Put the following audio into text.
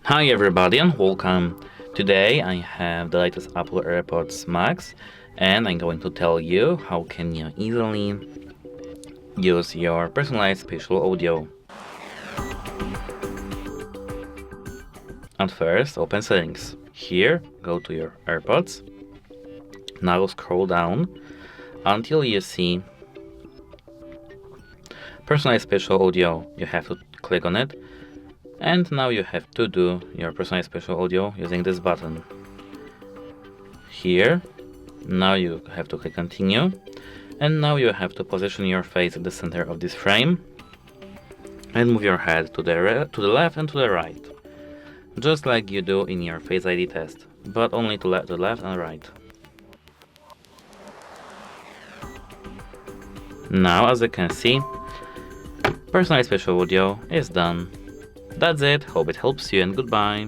Hi everybody and welcome. Today I have the latest Apple AirPods Max and I'm going to tell you how can you easily use your personalized spatial audio. At first, open settings. Here, go to your AirPods. Now scroll down until you see Personalized Spatial Audio. You have to click on it. And now you have to do your Personalized Spatial Audio using this button. Here, now you have to click continue. And now you have to position your face at the center of this frame. And move your head to the left and to the right. Just like you do in your Face ID test, but only to the left and right. Now, as you can see, Personalized Spatial Audio is done. That's it, hope it helps you and goodbye.